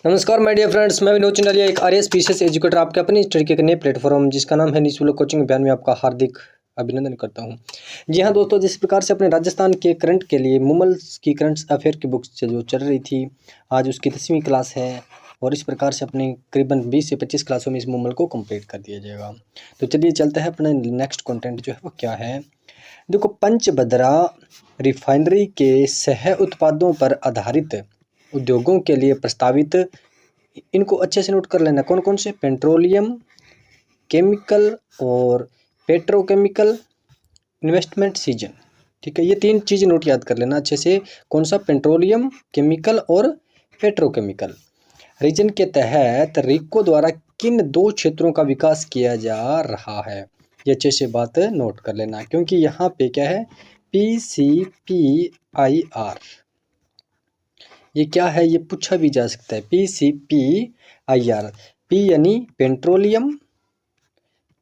नमस्कार my dear friends, मैं विनोद चंडालिया, एक आरएएस पीसीएस एजुकेटर, आपके अपनी स्टडी के एक नए प्लेटफॉर्म जिसका नाम है निशुल्क कोचिंग अभियान में आपका हार्दिक अभिनंदन करता हूं। जी हां दोस्तों, जिस प्रकार से अपने राजस्थान के करंट के लिए मुमल की करंट अफेयर की बुक्स जो चल रही थी, आज उसकी 10वीं क्लास है और इस प्रकार से अपने करीबन 20 से 25 क्लासों में इस मुमल को कंप्लीट कर दिया जाएगा। तो चलिए चलते हैं अपने नेक्स्ट कंटेंट जो है वो क्या है। देखो, पंचभद्रा रिफाइनरी के सह उत्पादों पर आधारित उद्योगों के लिए प्रस्तावित, इनको अच्छे से नोट कर लेना, कौन कौन से, पेट्रोलियम, केमिकल और पेट्रोकेमिकल इन्वेस्टमेंट सीजन। ठीक है, ये तीन चीज़ें नोट याद कर लेना अच्छे से। कौन सा, पेट्रोलियम, केमिकल और पेट्रोकेमिकल रीजन के तहत रिको द्वारा किन दो क्षेत्रों का विकास किया जा रहा है, ये अच्छे से बात नोट कर लेना, क्योंकि यहाँ पे क्या है, PCPIR, ये क्या है, ये पूछा भी जा सकता है। PCPIR, P यानी पेट्रोलियम,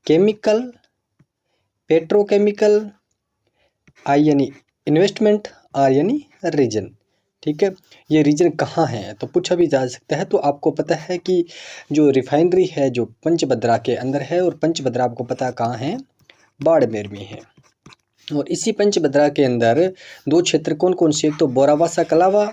केमिकल, पेट्रोकेमिकल, I यानी इन्वेस्टमेंट, R यानी रीजन। ठीक है, ये रीजन कहाँ है तो पूछा भी जा सकता है। तो आपको पता है कि जो रिफाइनरी है जो पंचभद्रा के अंदर है, और पंचभद्रा आपको पता है कहाँ है, बाड़मेर में है। और इसी पंचभद्रा के अंदर दो क्षेत्र कौन कौन से, एक तो बोरावासा कलावा,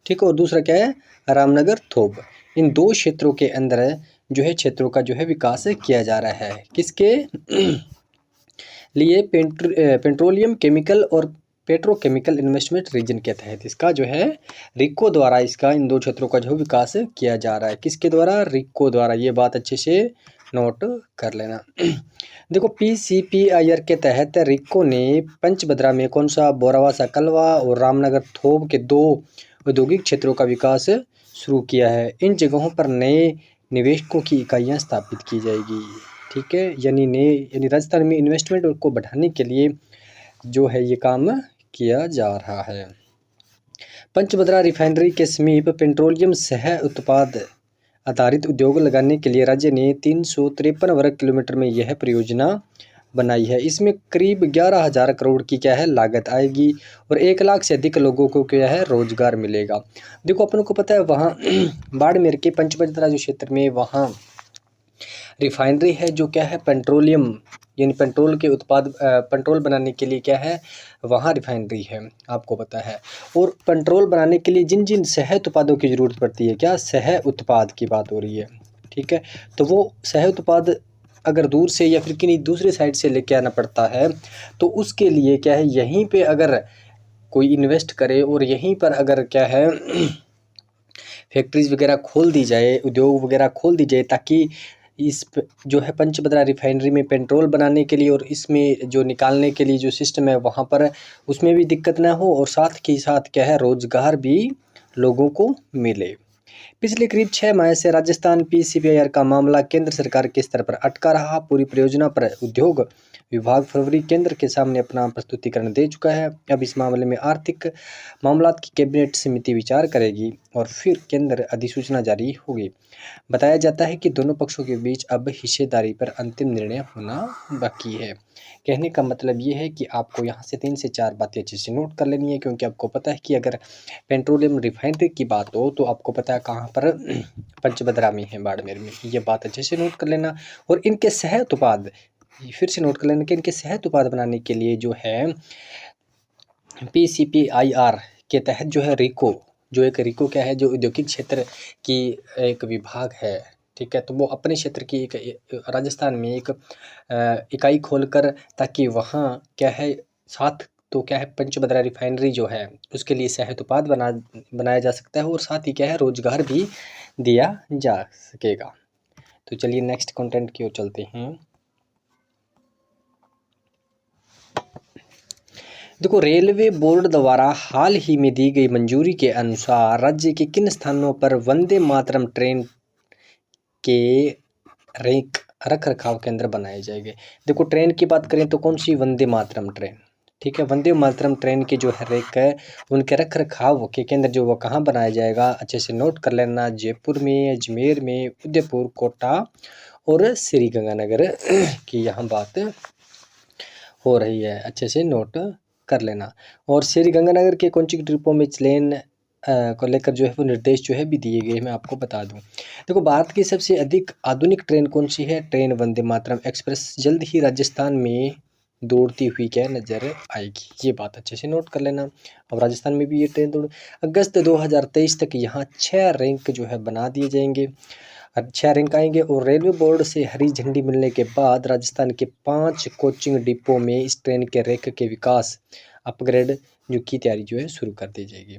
ठीक है, और दूसरा क्या है, रामनगर थोप। इन दो क्षेत्रों के अंदर जो है क्षेत्रों का जो है विकास किया जा रहा है। किसके लिए, पेट्रोलियम, केमिकल और पेट्रोकेमिकल इन्वेस्टमेंट रीजन के तहत इसका जो है रिको द्वारा इसका इन दो क्षेत्रों का जो विकास किया जा रहा है। किसके द्वारा, रिको द्वारा। ये बात अच्छे से नोट कर लेना। देखो, PCPIR के तहत रिको ने पंचभद्रा में कौन सा, बोरावासा कलवा और रामनगर थोप के दो औद्योगिक क्षेत्रों का विकास शुरू किया है। इन जगहों पर नए निवेशकों की इकाइयां स्थापित की जाएगी। ठीक है, यानी राजस्थान में इन्वेस्टमेंट को बढ़ाने के लिए जो है ये काम किया जा रहा है। पंचभद्रा रिफाइनरी के समीप पेट्रोलियम सह उत्पाद आधारित उद्योग लगाने के लिए राज्य ने 353 वर्ग किलोमीटर में यह परियोजना बनाई है। इसमें करीब 11,000 करोड़ की क्या है लागत आएगी और 1 लाख से अधिक लोगों को क्या है रोजगार मिलेगा। देखो, अपन को पता है वहाँ बाड़मेर के पंचभद्रा जो क्षेत्र में वहाँ रिफाइनरी है जो क्या है, पेट्रोलियम यानी पेट्रोल के उत्पाद, पेट्रोल बनाने के लिए क्या है वहाँ रिफाइनरी है, आपको पता है। और पेट्रोल बनाने के लिए जिन जिन सह उत्पादों की ज़रूरत पड़ती है, क्या सह उत्पाद की बात हो रही है, ठीक है, तो वो सह उत्पाद अगर दूर से या फिर किन्हीं दूसरे साइड से लेके आना पड़ता है, तो उसके लिए क्या है, यहीं पे अगर कोई इन्वेस्ट करे और यहीं पर अगर क्या है फैक्ट्रीज वगैरह खोल दी जाए, उद्योग वगैरह खोल दी जाए, ताकि इस जो है पंचभद्रा रिफाइनरी में पेट्रोल बनाने के लिए और इसमें जो निकालने के लिए जो सिस्टम है वहाँ पर उसमें भी दिक्कत ना हो, और साथ के साथ क्या है रोजगार भी लोगों को मिले। पिछले करीब 6 माह से राजस्थान PCPIR का मामला केंद्र सरकार के स्तर पर अटका रहा। पूरी परियोजना पर उद्योग विभाग फरवरी केंद्र के सामने अपना प्रस्तुतिकरण दे चुका है। अब इस मामले में आर्थिक मामलात की कैबिनेट समिति विचार करेगी और फिर केंद्र अधिसूचना जारी होगी। बताया जाता है कि दोनों पक्षों के बीच अब हिस्सेदारी पर अंतिम निर्णय होना बाकी है। कहने का मतलब ये है कि आपको यहाँ से 3 से 4 बातें अच्छे से नोट कर लेनी है, क्योंकि आपको पता है कि अगर पेट्रोलियम रिफाइनरी की बात हो तो आपको पता है कहाँ पर, पंचभद्रा में है, बाड़मेर में। ये बात अच्छे से नोट कर लेना। और इनके सह उत्पाद फिर से नोट कर लेना कि इनके सह उत्पाद बनाने के लिए जो है PCPIR के तहत जो है रिको, जो एक रिको क्या है, जो औद्योगिक क्षेत्र की एक विभाग है, ठीक है, तो वो अपने क्षेत्र की एक राजस्थान में एक इकाई खोलकर, ताकि वहाँ क्या है साथ तो क्या है पंचभद्रा रिफाइनरी जो है उसके लिए सह उत्पाद बनाया जा सकता है, और साथ ही क्या है रोजगार भी दिया जा सकेगा। तो चलिए नेक्स्ट कंटेंट की ओर चलते हैं। देखो, रेलवे बोर्ड द्वारा हाल ही में दी गई मंजूरी के अनुसार राज्य के किन स्थानों पर वंदे मातरम ट्रेन के रख रखाव केंद्र बनाए जाएंगे। देखो, ट्रेन की बात करें तो कौन सी, वंदे मातरम ट्रेन, ठीक है, वंदे मातरम ट्रेन के जो है रेक है उनके रख रखाव के केंद्र जो वो कहाँ बनाया जाएगा, अच्छे से नोट कर लेना। जयपुर में, अजमेर में, उदयपुर, कोटा और श्री गंगानगर की यहाँ बात हो रही है, अच्छे से नोट कर लेना। और श्री गंगानगर के कौन सी डिपो में को लेकर जो है वो निर्देश जो है भी दिए गए, मैं आपको बता दूं। देखो, भारत की सबसे अधिक आधुनिक ट्रेन कौन सी है? ट्रेन वंदे मातरम एक्सप्रेस जल्द ही राजस्थान में दौड़ती हुई क्या नजर आएगी, ये बात अच्छे से नोट कर लेना। अब राजस्थान में भी ये ट्रेन दौड़ अगस्त 2023 तक यहाँ 6 रैंक जो है बना दिए जाएंगे, 6 रैंक आएंगे। और रेलवे बोर्ड से हरी झंडी मिलने के बाद राजस्थान के 5 कोचिंग डिपो में इस ट्रेन के रैक के विकास अपग्रेड जो की तैयारी जो है शुरू कर दी जाएगी।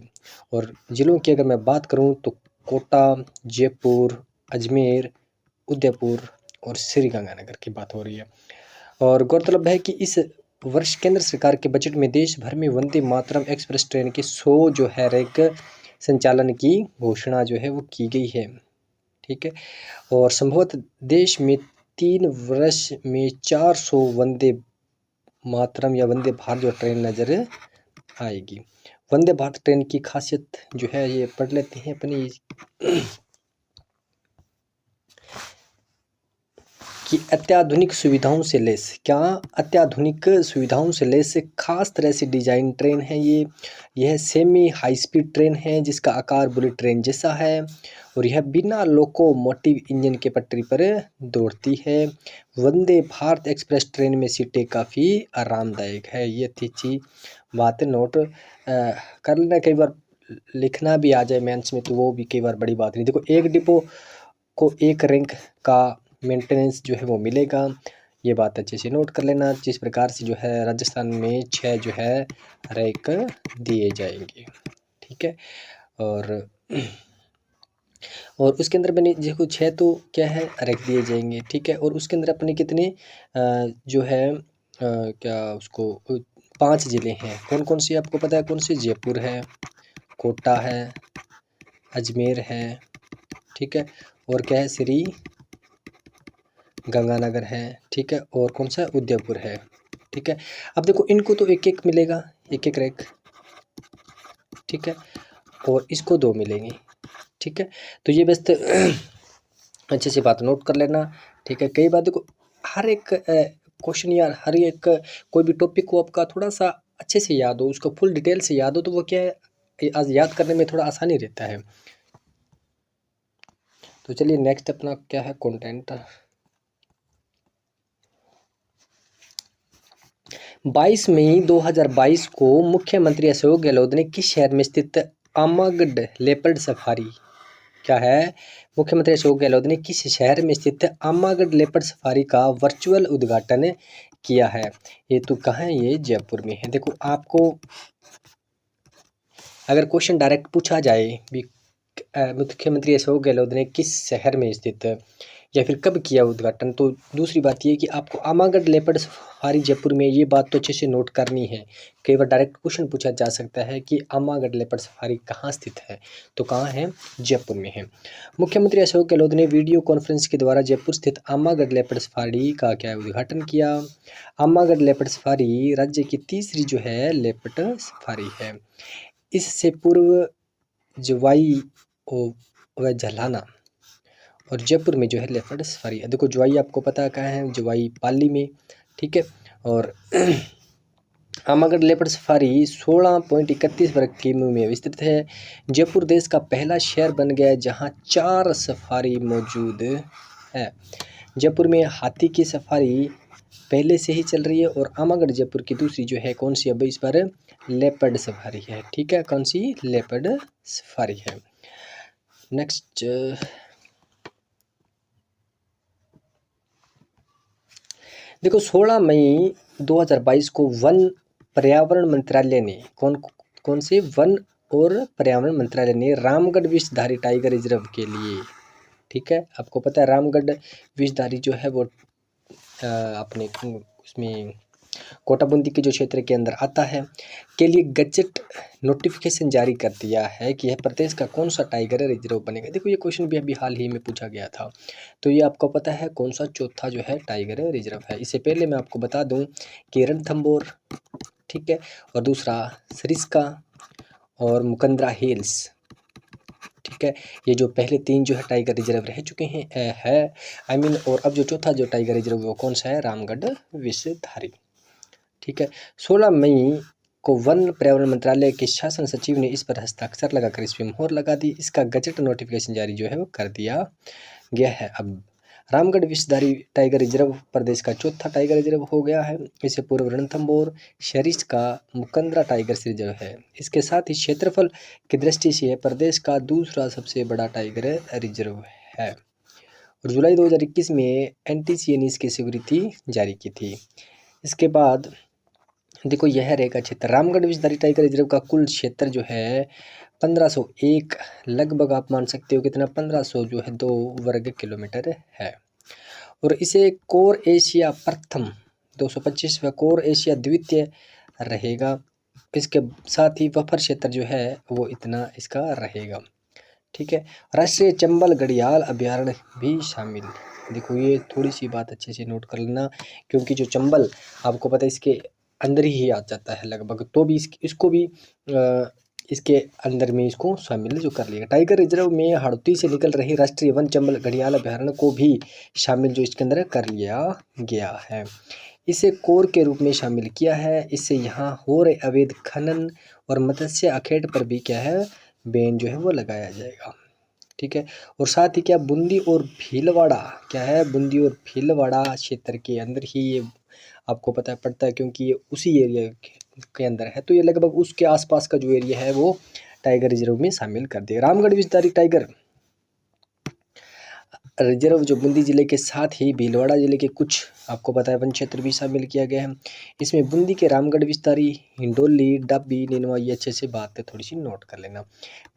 और ज़िलों की अगर मैं बात करूं तो कोटा, जयपुर, अजमेर, उदयपुर और श्री गंगानगर की बात हो रही है। और गौरतलब है कि इस वर्ष केंद्र सरकार के बजट में देश भर में वंदे मातरम एक्सप्रेस ट्रेन के 100 जो है रैक संचालन की घोषणा जो है वो की गई है। ठीक है, और संभवतः देश में 3 वर्ष में 400 वंदे मातरम या वंदे भारत जो ट्रेन नजर आएगी। वंदे भारत ट्रेन की खासियत जो है ये पढ़ लेते हैं अपनी कि अत्याधुनिक सुविधाओं से लैस, क्या अत्याधुनिक सुविधाओं से लैस खास तरह से डिजाइन ट्रेन है ये। यह सेमी हाई स्पीड ट्रेन है जिसका आकार बुलेट ट्रेन जैसा है और यह बिना लोकोमोटिव इंजन के पटरी पर दौड़ती है। वंदे भारत एक्सप्रेस ट्रेन में सीटें काफ़ी आरामदायक है, ये अच्छी बात नोट कर लेना। कई बार लिखना भी आ जाए मेंस में तो वो भी कई बार बड़ी बात नहीं। देखो, एक डिपो को एक रैंक का मेंटेनेंस जो है वो मिलेगा, ये बात अच्छे से नोट कर लेना। जिस प्रकार से जो है राजस्थान में 6 जो है रैंक दिए जाएंगे। ठीक है, और उसके अंदर मैंने देखो 6 तो क्या है रैंक दिए जाएंगे। ठीक है, और उसके अंदर अपने कितने जो है क्या उसको 5 ज़िले हैं। कौन कौन से आपको पता है? कौन से? जयपुर है, कोटा है, अजमेर है, ठीक है, और क्या है? श्री गंगानगर है, ठीक है, और कौन सा? उदयपुर है। ठीक है, अब देखो इनको तो एक एक मिलेगा, एक एक रैंक, ठीक है, और इसको 2 मिलेंगे। ठीक है, तो ये बस अच्छे से बात नोट कर लेना। ठीक है, कई बात देखो हर एक क्वेश्चन या हर एक कोई भी टॉपिक को आपका थोड़ा सा अच्छे से याद हो, उसको फुल डिटेल से याद हो तो वो क्या है आज याद करने में थोड़ा आसानी रहता है। तो चलिए नेक्स्ट अपना क्या है कंटेंट। 22 मई 2022 को मुख्यमंत्री अशोक गहलोत ने किस शहर में स्थित आमागढ़ लेपर्ड सफारी क्या है? मुख्यमंत्री अशोक गहलोत ने किस शहर में स्थित आमागढ़ लेपर्ड सफारी का वर्चुअल उद्घाटन किया है? ये तो कहाँ है? ये जयपुर में है। देखो, आपको अगर क्वेश्चन डायरेक्ट पूछा जाए भी मुख्यमंत्री अशोक गहलोत ने किस शहर में स्थित या फिर कब किया उद्घाटन, तो दूसरी बात ये कि आपको आमागढ़ लेपर्ड सफारी जयपुर में, ये बात तो अच्छे से नोट करनी है। कई बार डायरेक्ट क्वेश्चन पूछा जा सकता है कि आमागढ़ लेपर्ड सफारी कहाँ स्थित है, तो कहाँ है? जयपुर में है। मुख्यमंत्री अशोक गहलोत ने वीडियो कॉन्फ्रेंस के द्वारा जयपुर स्थित आमागढ़ लेपर्ड सफारी का क्या उद्घाटन किया? आमागढ़ लेपर्ड सफारी राज्य की तीसरी जो है लेपर्ड सफारी है। इससे पूर्व जवाई व झलाना और जयपुर में जो है लेपर्ड सफारी है। देखो, जवाई आपको पता है कहाँ है? जवाई पाली में, ठीक है, और आमागढ़ लेपर्ड सफारी 16.31 वर्ग किमी में विस्तृत है। जयपुर देश का पहला शहर बन गया जहां 4 सफारी मौजूद है। जयपुर में हाथी की सफारी पहले से ही चल रही है और आमागढ़ जयपुर की दूसरी जो है कौन सी? अब इस पर लेपर्ड सफारी है। ठीक है, कौन सी? लेपर्ड सफारी है। नेक्स्ट देखो, 16 मई 2022 को वन पर्यावरण मंत्रालय ने कौन से? वन और पर्यावरण मंत्रालय ने रामगढ़ विषधारी टाइगर रिजर्व के लिए, ठीक है, आपको पता है रामगढ़ विषधारी जो है वो अपने उसमें कोटा बूंदी के जो क्षेत्र के अंदर आता है के लिए गजट नोटिफिकेशन जारी कर दिया है कि यह प्रदेश का कौन सा टाइगर रिजर्व बनेगा। देखो, ये क्वेश्चन भी अभी हाल ही में पूछा गया था, तो ये आपको पता है कौन सा चौथा जो है टाइगर रिजर्व है। इससे पहले मैं आपको बता दूं कि रणथंभौर, ठीक है, और दूसरा सरिस्का और मुकंदरा हिल्स, ठीक है, ये जो पहले 3 जो है टाइगर रिजर्व रह चुके हैं और अब जो चौथा जो टाइगर रिजर्व वो कौन सा है? रामगढ़ विषधारी। ठीक है, 16 मई को वन पर्यावरण मंत्रालय के शासन सचिव ने इस पर हस्ताक्षर लगाकर इस पर मोहर लगा दी। इसका गजट नोटिफिकेशन जारी जो है वो कर दिया गया है। अब रामगढ़ विषधारी टाइगर रिजर्व प्रदेश का चौथा टाइगर रिजर्व हो गया है। इससे पूर्व रणथंभौर शहरीज का मुकंदरा टाइगर रिजर्व है। इसके साथ ही क्षेत्रफल की दृष्टि से यह प्रदेश का दूसरा सबसे बड़ा टाइगर रिजर्व है। और जुलाई 2021 में NTCA ने इसकी स्वीकृति जारी की थी। इसके बाद देखो यह रहेगा क्षेत्र। रामगढ़ विषधारी टाइगर रिजर्व का कुल क्षेत्र जो है 1501, लगभग आप मान सकते हो कितना 1500 जो है 2 वर्ग किलोमीटर है। और इसे कोर एशिया प्रथम 225 व कोर एशिया द्वितीय रहेगा। इसके साथ ही बफर क्षेत्र जो है वो इतना इसका रहेगा। ठीक है। राष्ट्रीय चंबल घड़ियाल अभ्यारण्य भी शामिल। देखो ये थोड़ी सी बात अच्छे से नोट कर लेना, क्योंकि जो चंबल आपको पता है इसके अंदर ही आ जाता है लगभग, तो भी इसको भी इसके अंदर में इसको शामिल जो कर लिया। टाइगर रिजर्व में हड़ौती से निकल रही राष्ट्रीय वन चंबल घड़ियाल अभ्यारण्य को भी शामिल जो इसके अंदर कर लिया गया है। इसे कोर के रूप में शामिल किया है। इससे यहाँ हो रहे अवैध खनन और मत्स्य अखेट पर भी क्या है बैन जो है वो लगाया जाएगा। ठीक है। और साथ ही क्या बूंदी और भीलवाड़ा क्या है, बूंदी और भीलवाड़ा क्षेत्र के अंदर ही ये आपको पता पड़ता है, क्योंकि ये उसी एरिया के अंदर है, तो ये लगभग उसके आसपास का जो एरिया है वो टाइगर रिजर्व में शामिल कर दिया। रामगढ़ विषधारी टाइगर रिजर्व जो बूंदी जिले के साथ ही भीलवाड़ा जिले के कुछ आपको पता है वन क्षेत्र भी शामिल किया गया है। इसमें बूंदी के रामगढ़ विस्तारी, हिंडोली, डब्बी, निनवा, ये अच्छे से बात है थोड़ी सी नोट कर लेना।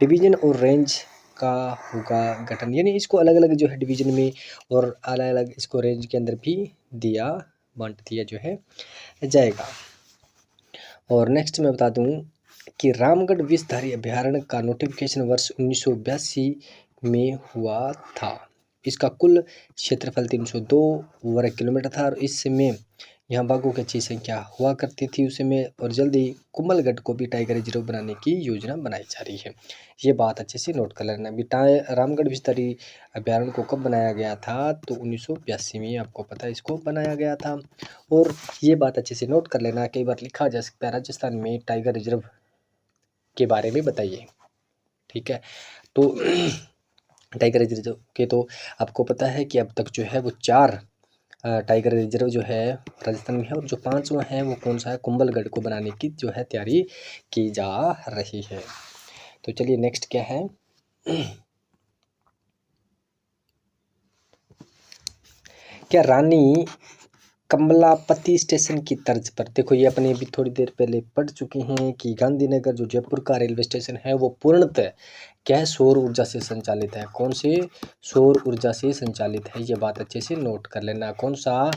डिवीजन और रेंज का होगा गठन, यानी इसको अलग अलग जो है डिवीजन में और अलग अलग इसको रेंज के अंदर भी दिया बांट दिया जो है जाएगा। और नेक्स्ट मैं बता दूं कि रामगढ़ विषधारी अभ्यारण्य का नोटिफिकेशन वर्ष 1982 में हुआ था। इसका कुल क्षेत्रफल 302 वर्ग किलोमीटर था और इस समय यहाँ बाघों की अच्छी संख्या हुआ करती थी उस समय। और जल्दी कुंभलगढ़ को भी टाइगर रिजर्व बनाने की योजना बनाई जा रही है। ये बात अच्छे से नोट कर लेना। रामगढ़ विषधारी अभ्यारण्य को कब बनाया गया था, तो 1982 में आपको पता है इसको बनाया गया था। और ये बात अच्छे से नोट कर लेना, कई बार लिखा जा सकता है राजस्थान में टाइगर रिजर्व के बारे में बताइए। ठीक है। तो टाइगर रिजर्व के तो आपको पता है कि अब तक जो है वो 4 टाइगर रिजर्व जो है राजस्थान में है, और जो 5वां है वो कौन सा है, कुंभलगढ़ को बनाने की जो है तैयारी की जा रही है। तो चलिए नेक्स्ट क्या है, क्या रानी कमलापति स्टेशन की तर्ज पर, देखो ये अपने भी थोड़ी देर पहले पढ़ चुके हैं कि गांधीनगर जो जयपुर का रेलवे स्टेशन है वो पूर्णतः क्या है सौर ऊर्जा से संचालित है। कौन से, सौर ऊर्जा से संचालित है, ये बात अच्छे से नोट कर लेना। कौन सा,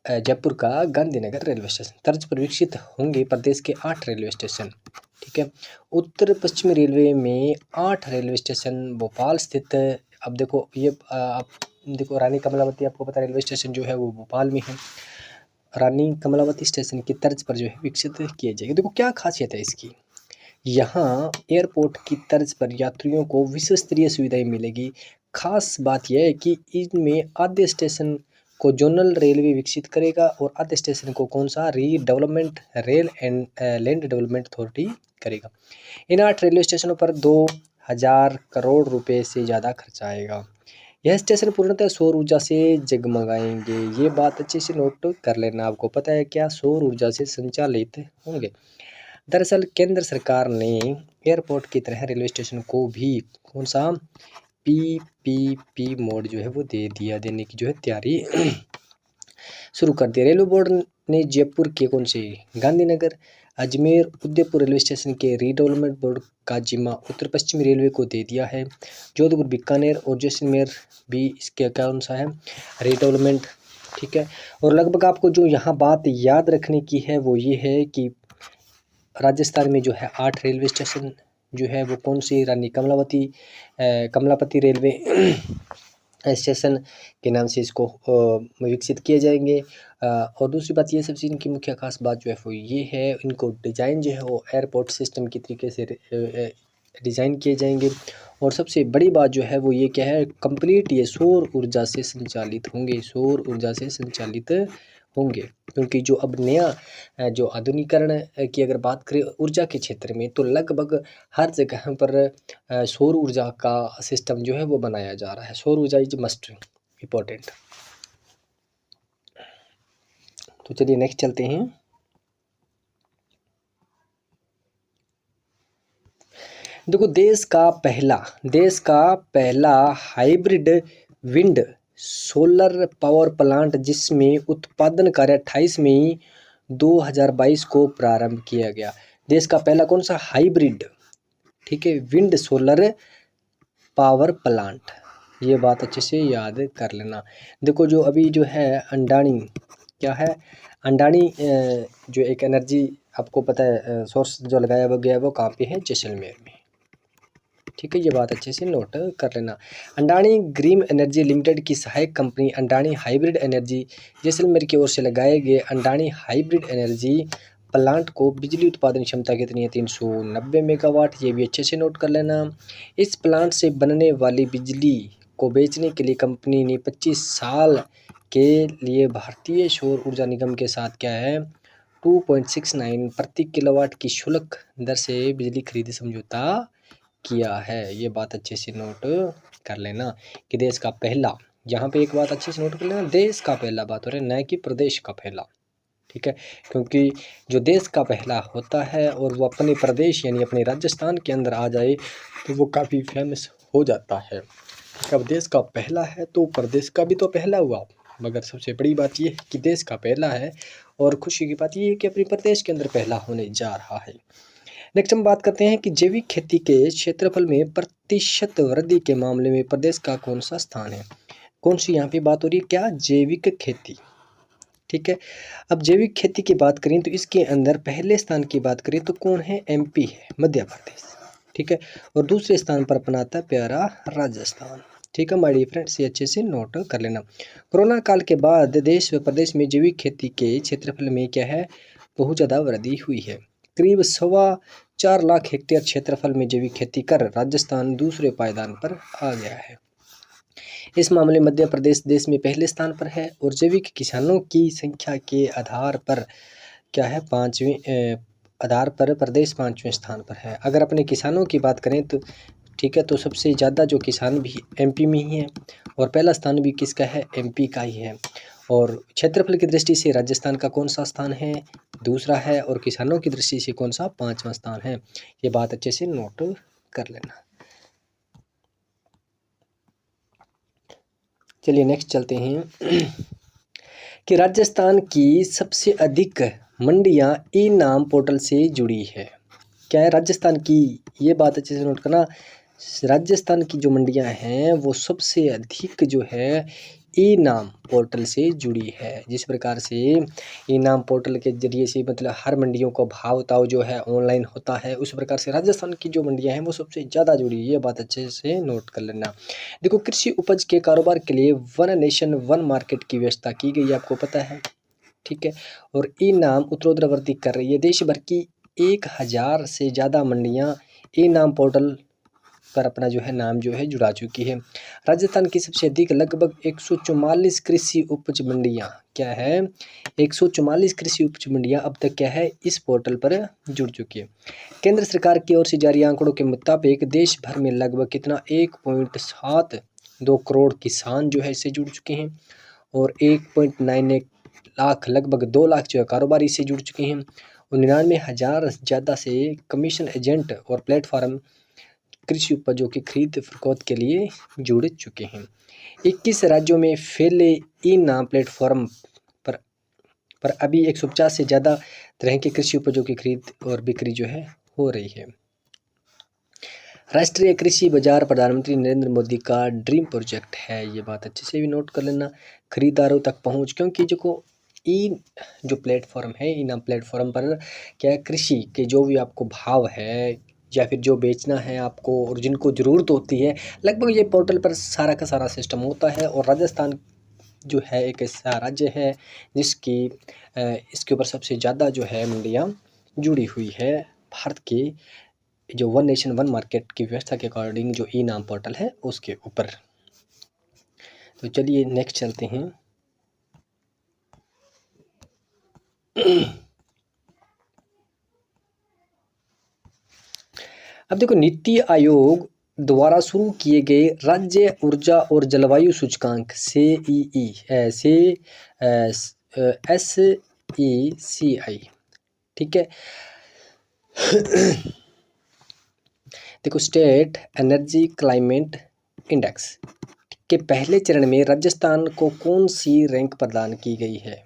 जयपुर का गांधीनगर रेलवे स्टेशन। तर्ज पर विकसित होंगे प्रदेश के 8 रेलवे स्टेशन। ठीक है। उत्तर पश्चिमी रेलवे में 8 रेलवे स्टेशन भोपाल स्थित। अब देखो ये आप देखो रानी कमलावती आपको पता रेलवे स्टेशन जो है वो भोपाल में है। रानी कमलावती स्टेशन की तर्ज पर जो है विकसित किए जाएंगे। देखो क्या खासियत है इसकी, यहाँ एयरपोर्ट की तर्ज पर यात्रियों को विश्व स्तरीय सुविधाएं मिलेगी। खास बात यह है कि इनमें आधे स्टेशन को जोनल रेलवे विकसित करेगा और आधे स्टेशन को कौन सा, redevelopment rail and land development authority करेगा। इन 8 रेलवे स्टेशनों पर 2000 करोड़ रुपए से ज़्यादा खर्च आएगा। यह स्टेशन पूर्णतः सौर ऊर्जा से जगमगाएंगे। ये बात अच्छे से नोट कर लेना। आपको पता है क्या, सौर ऊर्जा से संचालित होंगे। दरअसल केंद्र सरकार ने एयरपोर्ट की तरह रेलवे स्टेशन को भी कौन सा, PPP मोड जो है वो देने की जो है तैयारी शुरू कर दी। रेलवे बोर्ड ने जयपुर के कौन से, गांधीनगर, अजमेर, उदयपुर रेलवे स्टेशन के रीडेवलपमेंट बोर्ड का जिम्मा उत्तर पश्चिमी रेलवे को दे दिया है। जोधपुर, बीकानेर और जैसलमेर भी इसके कौन सा है, रीडेवलपमेंट। ठीक है। और लगभग आपको जो यहाँ बात याद रखने की है वो ये है कि राजस्थान में जो है 8 रेलवे स्टेशन जो है वो कौन सी, रानी कमलापति रेलवे स्टेशन के नाम से इसको विकसित किए जाएंगे। और दूसरी बात ये सबसे इनकी मुख्य खास बात जो है वो ये है, इनको डिज़ाइन जो है वो एयरपोर्ट सिस्टम की तरीके से डिज़ाइन किए जाएंगे। और सबसे बड़ी बात जो है वो ये क्या है, कंप्लीट ये सौर ऊर्जा से संचालित होंगे, सौर ऊर्जा से संचालित होंगे, क्योंकि जो अब नया जो आधुनिकीकरण की अगर बात करें ऊर्जा के क्षेत्र में, तो लगभग हर जगह पर सौर ऊर्जा का सिस्टम जो है वो बनाया जा रहा है। सौर ऊर्जा इज मस्ट इम्पोर्टेंट। तो चलिए नेक्स्ट चलते हैं। देखो, देश का पहला hybrid wind solar power plant जिसमें उत्पादन कार्य 28 मई 2022 को प्रारंभ किया गया। देश का पहला कौन सा हाइब्रिड, ठीक है, विंड सोलर पावर प्लांट, ये बात अच्छे से याद कर लेना। देखो जो अभी जो है अंडानी, क्या है अंडानी, जो एक एनर्जी आपको पता है सोर्स जो लगाया हुआ गया है वो कहाँ पे है, जैसलमेर में, ठीक है, ये बात अच्छे से नोट कर लेना। अंडानी ग्रीन एनर्जी लिमिटेड की सहायक कंपनी अंडानी हाइब्रिड एनर्जी जैसलमेर की ओर से लगाए गए अंडानी हाइब्रिड एनर्जी प्लांट को बिजली उत्पादन क्षमता कितनी है, 390 मेगावाट, ये भी अच्छे से नोट कर लेना। इस प्लांट से बनने वाली बिजली को बेचने के लिए कंपनी ने 25 साल के लिए भारतीय सौर ऊर्जा निगम के साथ क्या है 2.69 प्रति किलोवाट की शुल्क दर से बिजली खरीद समझौता किया है। ये बात अच्छे से नोट कर लेना कि देश का पहला, यहाँ पे एक बात अच्छे से नोट कर लेना, देश का पहला बात हो रहा है, न कि प्रदेश का पहला, ठीक है, क्योंकि जो देश का पहला होता है और वो अपने प्रदेश यानी अपने राजस्थान के अंदर आ जाए तो वो काफ़ी फेमस हो जाता है। अब देश का पहला है तो प्रदेश का भी तो पहला हुआ, मगर सबसे बड़ी बात ये है कि देश का पहला है और खुशी की बात ये है कि अपने प्रदेश के अंदर पहला होने जा रहा है। नेक्स्ट हम बात करते हैं कि जैविक खेती के क्षेत्रफल में प्रतिशत वृद्धि के मामले में प्रदेश का कौन सा स्थान है। कौन सी यहाँ पे बात हो रही है, क्या, जैविक खेती, ठीक है। अब जैविक खेती की बात करें तो इसके अंदर पहले स्थान की बात करें तो कौन है, एमपी है, मध्य प्रदेश, ठीक है, और दूसरे स्थान पर अपना आता है प्यारा राजस्थान, ठीक है माय डियर फ्रेंड्स, ये अच्छे से नोट कर लेना। कोरोना काल के बाद देश व प्रदेश में जैविक खेती के क्षेत्रफल में क्या है, बहुत ज़्यादा वृद्धि हुई है। करीब 4.25 लाख हेक्टेयर क्षेत्रफल में जैविक खेती कर राजस्थान दूसरे पायदान पर आ गया है। इस मामले में मध्य प्रदेश देश में पहले स्थान पर है और जैविक किसानों की संख्या के आधार पर क्या है, पाँचवें आधार पर प्रदेश 5वें स्थान पर है। अगर अपने किसानों की बात करें तो ठीक है, तो सबसे ज़्यादा जो किसान भी एमपी में ही है और पहला स्थान भी किसका है, एमपी का ही है। और क्षेत्रफल की दृष्टि से राजस्थान का कौन सा स्थान है, दूसरा है, और किसानों की दृष्टि से कौन सा, 5वां स्थान है। ये बात अच्छे से नोट कर लेना। चलिए नेक्स्ट चलते हैं कि राजस्थान की सबसे अधिक मंडियां ई नाम पोर्टल से जुड़ी है। क्या है राजस्थान की, ये बात अच्छे से नोट करना। राजस्थान की जो मंडियां हैं वो सबसे अधिक जो है ई नाम पोर्टल से जुड़ी है। जिस प्रकार से ई नाम पोर्टल के जरिए से मतलब हर मंडियों को भाव ताव जो है ऑनलाइन होता है, उस प्रकार से राजस्थान की जो मंडियां हैं वो सबसे ज़्यादा जुड़ी है। ये बात अच्छे से नोट कर लेना। देखो, कृषि उपज के कारोबार के लिए वन नेशन वन मार्केट की व्यवस्था की गई है, आपको पता है, ठीक है, और ई नाम उत्तरोत्तर वृद्धि कर रही है। देश भर की 1000 से ज़्यादा मंडियां ई नाम पोर्टल पर अपना जो है नाम जो है जुड़ा चुकी है। राजस्थान की सबसे अधिक लगभग 144 कृषि उपज मंडियां क्या है, 144 कृषि उपज मंडियां अब तक क्या है इस पोर्टल पर जुड़ चुकी है। केंद्र सरकार की ओर से जारी आंकड़ों के मुताबिक देश भर में लगभग कितना 1.72 करोड़ किसान जो है इससे जुड़ चुके हैं और 1.91 लाख लगभग 2 लाख जो है कारोबारी इससे जुड़ चुके हैं और 99,000 ज़्यादा से कमीशन एजेंट और प्लेटफॉर्म कृषि उपजों की खरीद फरोख्त के लिए जुड़ चुके हैं। 21 राज्यों में फैले ई नाम प्लेटफॉर्म पर अभी 150 से ज़्यादा तरह के कृषि उपजों की खरीद और बिक्री जो है हो रही है। राष्ट्रीय कृषि बाजार प्रधानमंत्री नरेंद्र मोदी का ड्रीम प्रोजेक्ट है, ये बात अच्छे से भी नोट कर लेना। खरीदारों तक पहुंच, क्योंकि जो ई जो प्लेटफॉर्म है, ई नाम प्लेटफॉर्म पर क्या है, कृषि के जो भी आपको भाव है या फिर जो बेचना है आपको और जिनको ज़रूरत होती है, लगभग ये पोर्टल पर सारा का सारा सिस्टम होता है। और राजस्थान जो है एक ऐसा राज्य है जिसकी इसके ऊपर सबसे ज़्यादा जो है मंडियाँ जुड़ी हुई है भारत के जो वन नेशन वन मार्केट की व्यवस्था के अकॉर्डिंग जो ई नाम पोर्टल है उसके ऊपर। तो चलिए नेक्स्ट चलते हैं अब देखो, नीति आयोग द्वारा शुरू किए गए राज्य ऊर्जा और जलवायु सूचकांक SECI, ठीक है। देखो, स्टेट एनर्जी क्लाइमेट इंडेक्स के पहले चरण में राजस्थान को कौन सी रैंक प्रदान की गई है,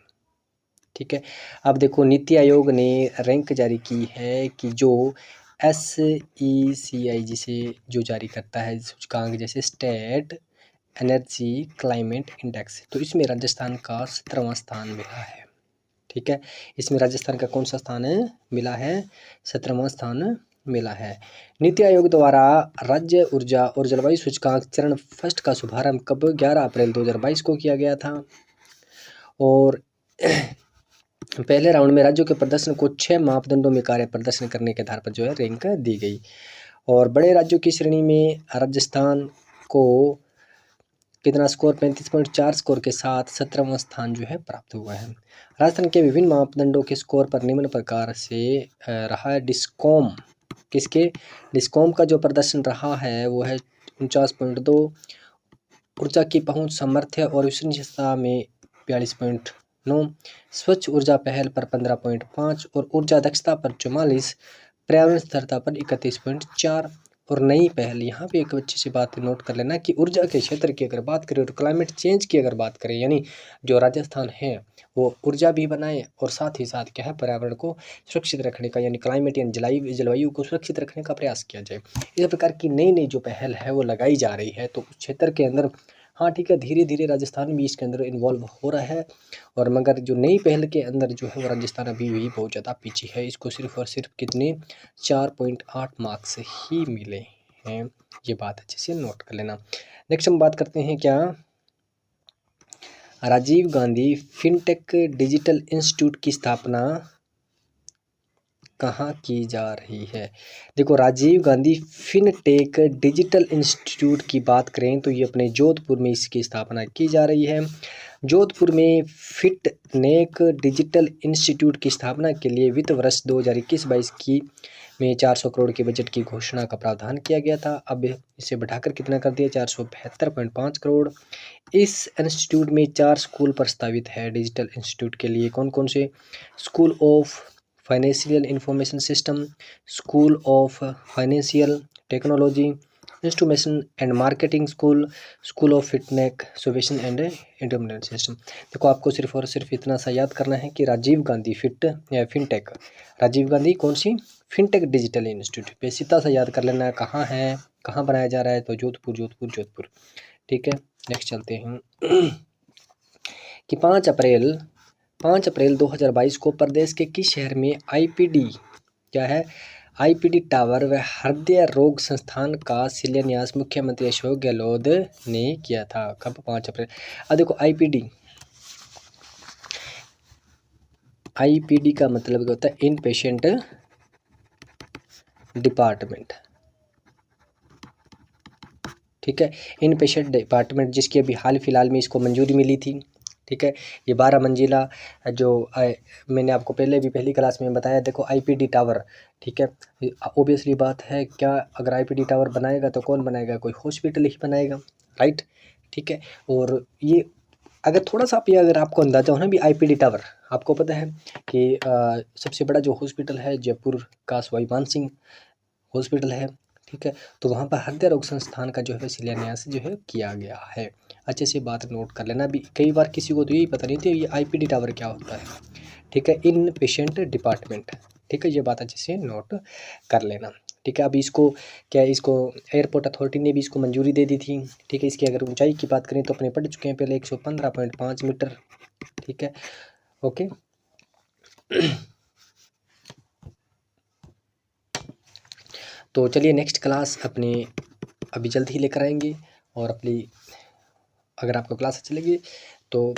ठीक है। अब देखो, नीति आयोग ने रैंक जारी की है कि जो SECI जिसे जो जारी करता है सूचकांक, जैसे स्टेट एनर्जी क्लाइमेट इंडेक्स, तो इसमें राजस्थान का 17वां स्थान मिला है, ठीक है। इसमें राजस्थान का कौन सा स्थान मिला है? 17वां स्थान मिला है। नीति आयोग द्वारा राज्य ऊर्जा और जलवायु सूचकांक चरण फर्स्ट का शुभारंभ कब? 11 अप्रैल 2022 को किया गया था। और पहले राउंड में राज्यों के प्रदर्शन को 6 मापदंडों में कार्य प्रदर्शन करने के आधार पर जो है रैंक दी गई। और बड़े राज्यों की श्रेणी में राजस्थान को कितना स्कोर? 35.4 स्कोर के साथ 17वां स्थान जो है प्राप्त हुआ है। राजस्थान के विभिन्न मापदंडों के स्कोर पर निम्न प्रकार से रहा है। डिस्कॉम, किसके? डिस्कॉम का जो प्रदर्शन रहा है वो है 49.2, ऊर्जा की पहुंच, सामर्थ्य और विश्वसनीयता में 42.9, स्वच्छ ऊर्जा पहल पर 15.5 और ऊर्जा दक्षता पर 44, पर्यावरण स्थिरता पर 31.4 और नई पहल। यहाँ पे एक अच्छी सी बात नोट कर लेना कि ऊर्जा के क्षेत्र की अगर बात करें और क्लाइमेट चेंज की अगर बात करें, यानी जो राजस्थान है वो ऊर्जा भी बनाए और साथ ही साथ क्या है, पर्यावरण को सुरक्षित रखने का, यानी क्लाइमेट यानी जलवायु को सुरक्षित रखने का प्रयास किया जाए। इस प्रकार की नई नई जो पहल है वो लगाई जा रही है। तो उस क्षेत्र के अंदर, हाँ ठीक है, धीरे धीरे राजस्थान भी इसके अंदर इन्वॉल्व हो रहा है। और मगर जो नई पहल के अंदर जो है वो राजस्थान अभी भी बहुत ज़्यादा पीछे है। इसको सिर्फ और सिर्फ कितने 4.8 मार्क्स ही मिले हैं। ये बात अच्छे से नोट कर लेना। नेक्स्ट हम बात करते हैं क्या, Rajiv Gandhi fintech digital institute की स्थापना कहाँ की जा रही है? देखो, Rajiv Gandhi fintech digital institute की बात करें तो ये अपने जोधपुर में इसकी स्थापना की जा रही है। जोधपुर में फिटनेक डिजिटल इंस्टीट्यूट की स्थापना के लिए वित्त वर्ष 2021-22 की में 400 करोड़ के बजट की घोषणा का प्रावधान किया गया था। अब इसे बढ़ाकर कितना कर दिया? 472.5 करोड़। इस इंस्टीट्यूट में 4 स्कूल प्रस्तावित है डिजिटल इंस्टीट्यूट के लिए। कौन कौन से? School of financial information system, school of financial technology, instrumentation and marketing school, school of फिटनेक सोल्यूशन एंड इंटरमीडिएट सिस्टम। देखो, आपको सिर्फ और सिर्फ इतना सा याद करना है कि राजीव गांधी फिनटेक, राजीव गांधी कौन सी? फिनटेक डिजिटल इंस्टीट्यूट पे सीधा सा याद कर लेना है। कहाँ है, कहाँ बनाया जा रहा है? तो जोधपुर जोधपुर जोधपुर, ठीक है। नेक्स्ट चलते हैं कि 5 अप्रैल 2022 को प्रदेश के किस शहर में आईपीडी, क्या है, आईपीडी टावर व हृदय रोग संस्थान का शिलान्यास मुख्यमंत्री अशोक गहलोत ने किया था? कब? 5 अप्रैल। अब देखो, आईपीडी का मतलब क्या होता है? इन पेशेंट डिपार्टमेंट, ठीक है। इन पेशेंट डिपार्टमेंट, जिसकी अभी हाल फिलहाल में इसको मंजूरी मिली थी, ठीक है। ये 12 मंजिला जो मैंने आपको पहले भी पहली क्लास में बताया। देखो, आईपीडी टावर, ठीक है, ऑब्वियसली बात है, क्या अगर आईपीडी टावर बनाएगा तो कौन बनाएगा? कोई हॉस्पिटल ही बनाएगा, राइट, ठीक है। और ये अगर थोड़ा सा भी अगर आपको अंदाजा हो ना, भी आईपीडी टावर, आपको पता है कि सबसे बड़ा जो हॉस्पिटल है जयपुर का सवाई मान सिंह हॉस्पिटल है, ठीक है। तो वहाँ पर हृदय रोग संस्थान का जो है शिलान्यास जो है किया गया है। अच्छे से बात नोट कर लेना। भी कई बार किसी को तो यही पता नहीं थी ये आईपीडी टावर क्या होता है, ठीक है, इन पेशेंट डिपार्टमेंट, ठीक है। ये बात अच्छे से नोट कर लेना, ठीक है। अब इसको क्या, इसको एयरपोर्ट अथॉरिटी ने भी इसको मंजूरी दे दी थी, ठीक है। इसकी अगर ऊंचाई की बात करें तो अपने पढ़ चुके हैं पहले, 115.5 मीटर, ठीक है, ओके। तो चलिए नेक्स्ट क्लास अपने अभी जल्द ही लेकर आएंगे। और अपनी अगर आपको क्लास अच्छी लगी तो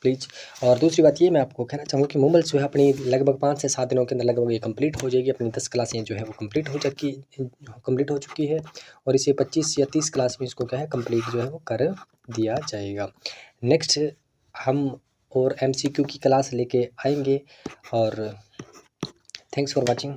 प्लीज़। और दूसरी बात ये मैं आपको कहना चाहूँगा कि मोबाइल जो है अपनी लगभग 5 से 7 दिनों के अंदर लगभग ये कंप्लीट हो जाएगी। अपनी 10 क्लासें जो है वो कंप्लीट हो चुकी है। और इसे 25 या 30 क्लास में इसको क्या है कंप्लीट जो है वो कर दिया जाएगा। नेक्स्ट हम और MCQ की क्लास लेके आएंगे। और थैंक्स फॉर वाचिंग।